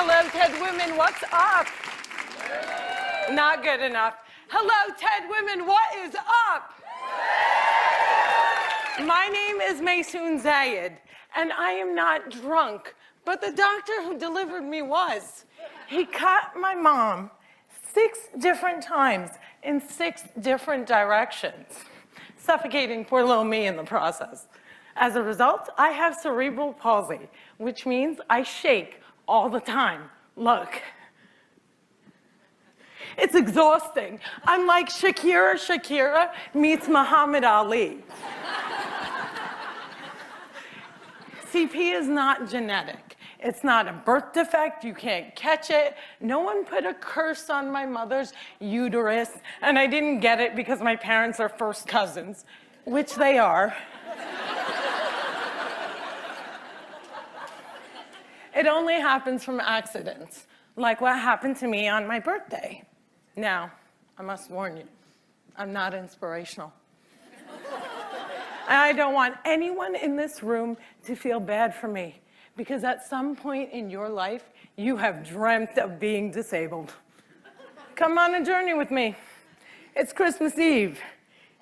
Hello, TED Women, what's up? Not good enough. Hello, TED Women, what is up? My name is Maysoon Zayid, and I am not drunk, but the doctor who delivered me was. He cut my mom 6 different times in 6 different directions, suffocating poor little me in the process. As a result, I have cerebral palsy, which means I shake all the time. Look. It's exhausting. I'm like Shakira meets Muhammad Ali. CP is not genetic. It's not a birth defect. You can't catch it. No one put a curse on my mother's uterus, and I didn't get it because my parents are first cousins, which they are. It only happens from accidents, like what happened to me on my birthday. Now, I must warn you, I'm not inspirational. And I don't want anyone in this room to feel bad for me, because at some point in your life, you have dreamt of being disabled. Come on a journey with me. It's Christmas Eve.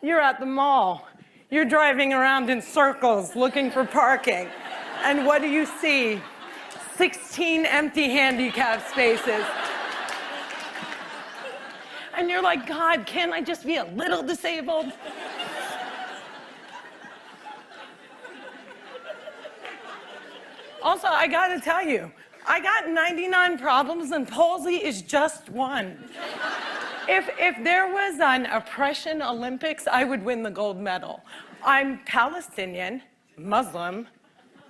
You're at the mall. You're driving around in circles looking for parking. And what do you see? 16 empty handicap spaces. And you're like, God, can't I just be a little disabled? Also, I gotta tell you, I got 99 problems and palsy is just one. If there was an oppression Olympics, I would win the gold medal. I'm Palestinian, Muslim,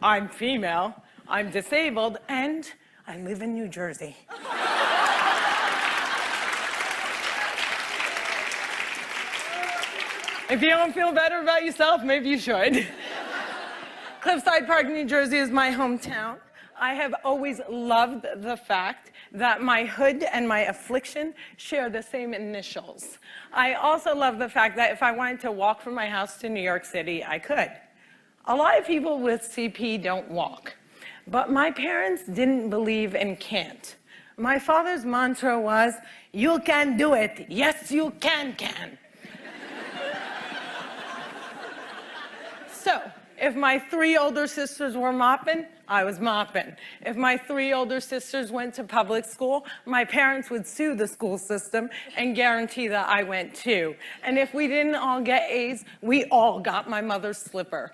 I'm female, I'm disabled, and I live in New Jersey. If you don't feel better about yourself, maybe you should. Cliffside Park, New Jersey is my hometown. I have always loved the fact that my hood and my affliction share the same initials. I also love the fact that if I wanted to walk from my house to New York City, I could. A lot of people with CP don't walk, but my parents didn't believe in can't. My father's mantra was, you can do it. Yes, you can. So, if my 3 older sisters were mopping, I was mopping. If my 3 older sisters went to public school, my parents would sue the school system and guarantee that I went too. And if we didn't all get A's, we all got my mother's slipper.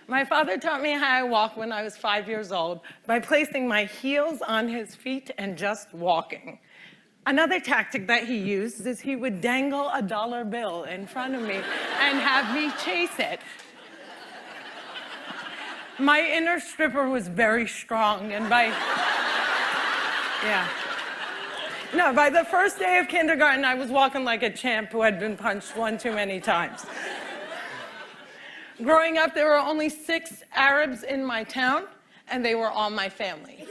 My father taught me how I walk when I was 5 years old by placing my heels on his feet and just walking. Another tactic that he used is he would dangle a dollar bill in front of me and have me chase it. My inner stripper was very strong, and by the first day of kindergarten, I was walking like a champ who had been punched 1 too many times. Growing up, there were only 6 Arabs in my town, and they were all my family.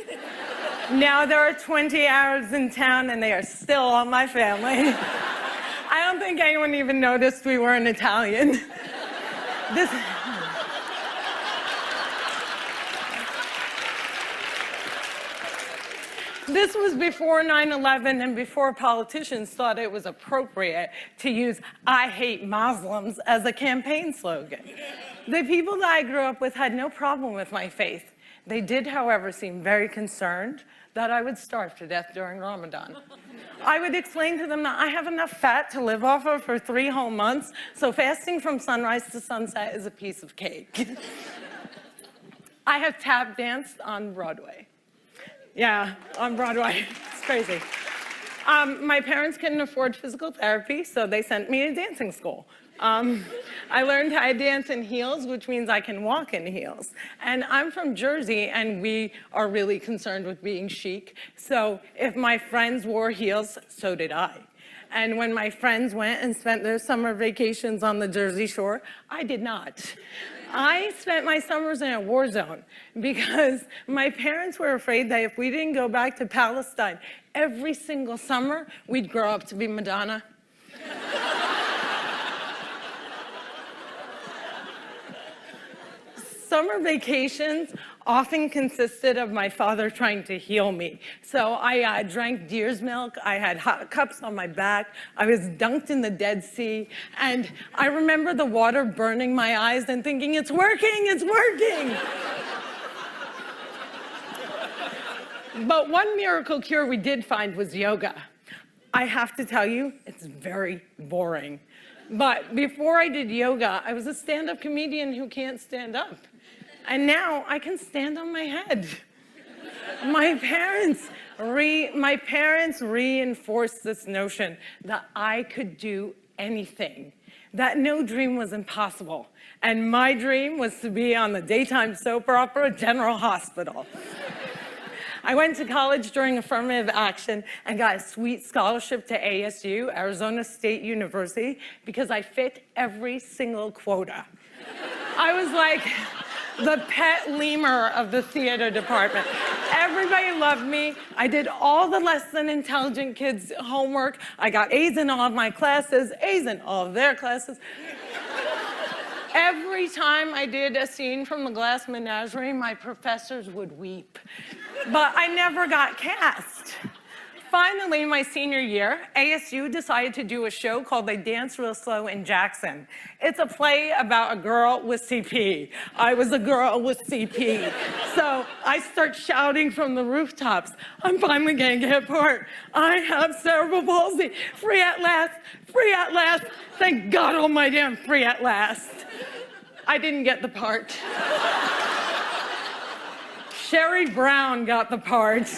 Now there are 20 Arabs in town, and they are still all my family. I don't think anyone even noticed we weren't Italian. This was before 9/11 and before politicians thought it was appropriate to use "I hate Muslims" as a campaign slogan. The people that I grew up with had no problem with my faith. They did, however, seem very concerned that I would starve to death during Ramadan. I would explain to them that I have enough fat to live off of for 3 whole months, so fasting from sunrise to sunset is a piece of cake. I have tap danced on Broadway. Yeah, on Broadway. It's crazy. My parents couldn't afford physical therapy, so they sent me to dancing school. I learned how to dance in heels, which means I can walk in heels. And I'm from Jersey, and we are really concerned with being chic. So if my friends wore heels, so did I. And when my friends went and spent their summer vacations on the Jersey Shore, I did not. I spent my summers in a war zone because my parents were afraid that if we didn't go back to Palestine every single summer, we'd grow up to be Madonna. So summer vacations often consisted of my father trying to heal me. So I drank deer's milk, I had hot cups on my back, I was dunked in the Dead Sea, and I remember the water burning my eyes and thinking, it's working, it's working. But one miracle cure we did find was yoga. I have to tell you, it's very boring. But before I did yoga, I was a stand-up comedian who can't stand up. And now I can stand on my head. My parents reinforced this notion that I could do anything, that no dream was impossible. And my dream was to be on the daytime soap opera General Hospital. I went to college during affirmative action and got a sweet scholarship to ASU, Arizona State University, because I fit every single quota. I was like the pet lemur of the theater department. Everybody loved me. I did all the less than intelligent kids' homework. I got A's in all of my classes, A's in all of their classes. Every time I did a scene from The Glass Menagerie, my professors would weep. But I never got cast. Finally, my senior year, ASU decided to do a show called They Dance Real Slow in Jackson. It's a play about a girl with CP. I was a girl with CP. So I start shouting from the rooftops, I'm finally gonna get part. I have cerebral palsy. Free at last, free at last. Thank God almighty I'm free at last. I didn't get the part. Sherry Brown got the part.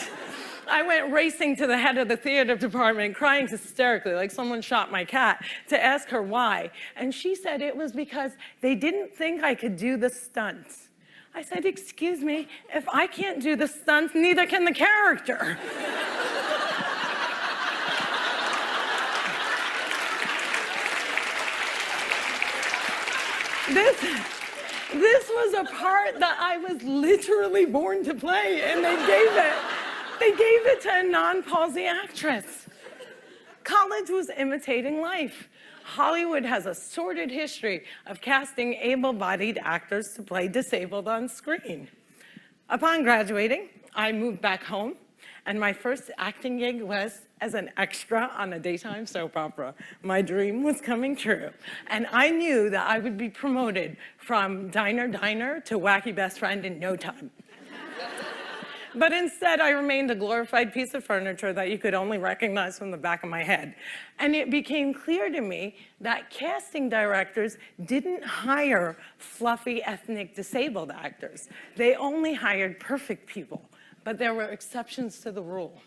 I went racing to the head of the theater department, crying hysterically like someone shot my cat, to ask her why. And she said it was because they didn't think I could do the stunts. I said, excuse me, if I can't do the stunts, neither can the character. This was a part that I was literally born to play, and they gave it to a non-palsy actress. College was imitating life. Hollywood has a sordid history of casting able-bodied actors to play disabled on screen. Upon graduating, I moved back home, and my first acting gig was as an extra on a daytime soap opera. My dream was coming true, and I knew that I would be promoted from diner to wacky best friend in no time. But instead, I remained a glorified piece of furniture that you could only recognize from the back of my head. And it became clear to me that casting directors didn't hire fluffy ethnic disabled actors. They only hired perfect people, but there were exceptions to the rule.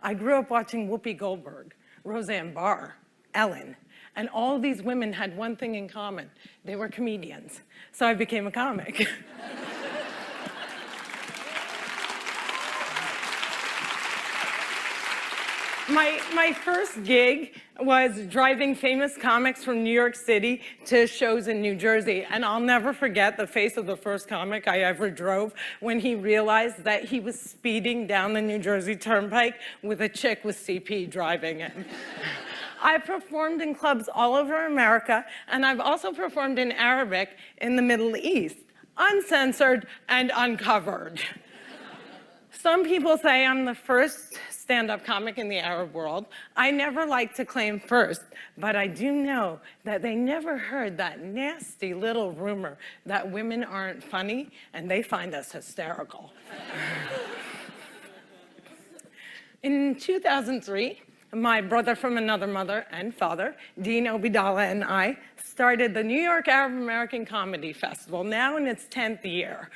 I grew up watching Whoopi Goldberg, Roseanne Barr, Ellen, and all these women had one thing in common. They were comedians. So I became a comic. My first gig was driving famous comics from New York City to shows in New Jersey. And I'll never forget the face of the first comic I ever drove when he realized that he was speeding down the New Jersey Turnpike with a chick with CP driving him. I performed in clubs all over America, and I've also performed in Arabic in the Middle East, uncensored and uncovered. Some people say I'm the first stand-up comic in the Arab world. I never like to claim first, but I do know that they never heard that nasty little rumor that women aren't funny and they find us hysterical. In 2003, my brother from another mother and father, Dean Obidallah, and I started the New York Arab American Comedy Festival, now in its 10th year.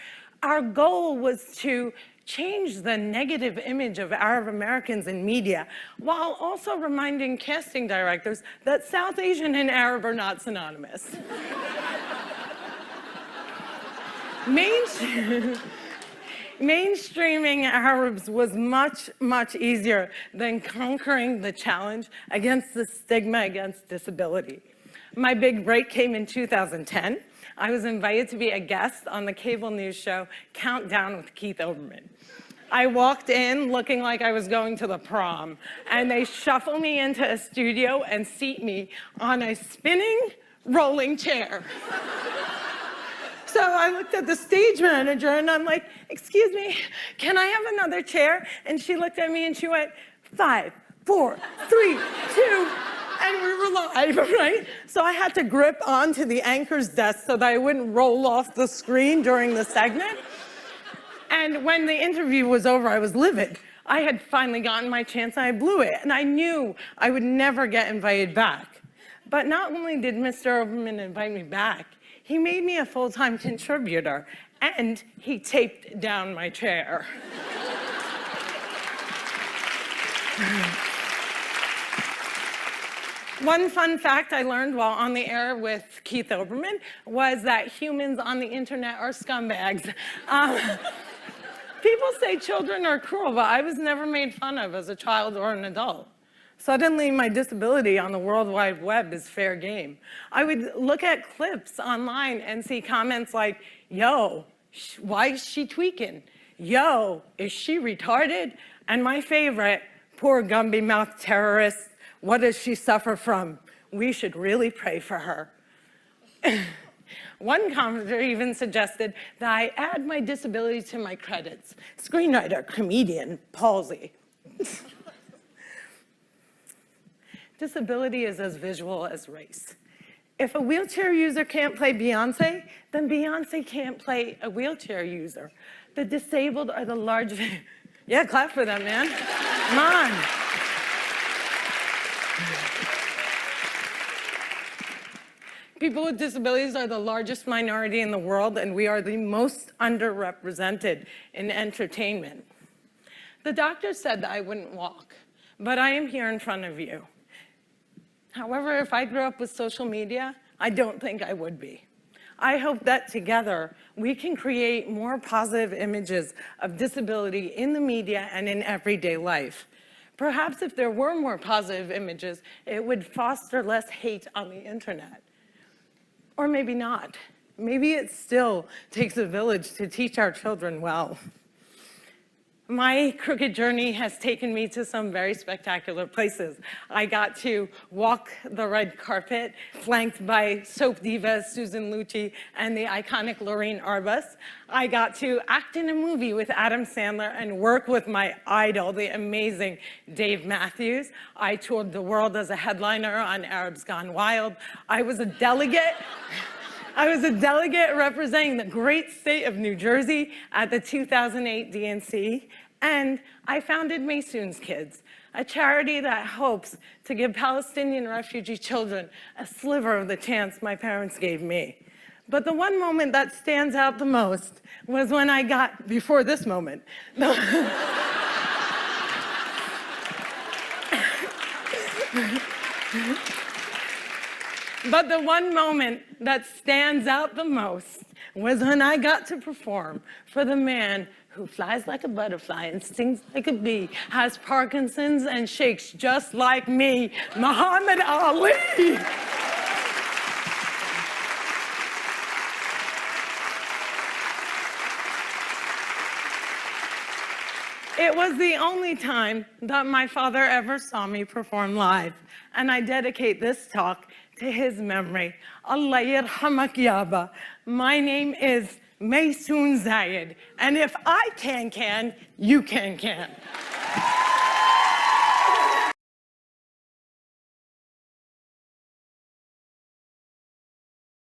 Our goal was to change the negative image of Arab Americans in media, while also reminding casting directors that South Asian and Arab are not synonymous. Mainstreaming Arabs was much, much easier than conquering the challenge against the stigma against disability. My big break came in 2010. I was invited to be a guest on the cable news show Countdown with Keith Olbermann. I walked in looking like I was going to the prom, and they shuffle me into a studio and seat me on a spinning rolling chair. So I looked at the stage manager and I'm like, excuse me, can I have another chair? And she looked at me and she went, 5, 4, 3, 2, and we were live, right? So I had to grip onto the anchor's desk so that I wouldn't roll off the screen during the segment. And when the interview was over, I was livid. I had finally gotten my chance and I blew it. And I knew I would never get invited back. But not only did Mr. Oberman invite me back, he made me a full-time contributor, and he taped down my chair. One fun fact I learned while on the air with Keith Oberman was that humans on the internet are scumbags. People say children are cruel, but I was never made fun of as a child or an adult. Suddenly, my disability on the World Wide Web is fair game. I would look at clips online and see comments like, yo, why is she tweaking? Yo, is she retarded? And my favorite, poor Gumby-mouthed terrorist, what does she suffer from? We should really pray for her. One commenter even suggested that I add my disability to my credits. Screenwriter, comedian, palsy. Disability is as visual as race. If a wheelchair user can't play Beyonce, then Beyonce can't play a wheelchair user. The disabled are the largest... Yeah, clap for them, man. Come on. People with disabilities are the largest minority in the world, and we are the most underrepresented in entertainment. The doctor said that I wouldn't walk, but I am here in front of you. However, if I grew up with social media, I don't think I would be. I hope that together we can create more positive images of disability in the media and in everyday life. Perhaps if there were more positive images, it would foster less hate on the internet. Or maybe not. Maybe it still takes a village to teach our children well. My crooked journey has taken me to some very spectacular places. I got to walk the red carpet, flanked by soap divas Susan Lucci and the iconic Lorraine Arbus. I got to act in a movie with Adam Sandler and work with my idol, the amazing Dave Matthews. I toured the world as a headliner on Arabs Gone Wild. I was a delegate representing the great state of New Jersey at the 2008 DNC, and I founded Maysoon's Kids, a charity that hopes to give Palestinian refugee children a sliver of the chance my parents gave me. But the one moment that stands out the most was when I got, before this moment, but the one moment that stands out the most was when I got to perform for the man who flies like a butterfly and stings like a bee, has Parkinson's and shakes just like me, Muhammad Ali. It was the only time that my father ever saw me perform live, and I dedicate this talk to his memory. Allah yarhamak yaba. My name is Maysoon Zayid, and if I can, you can.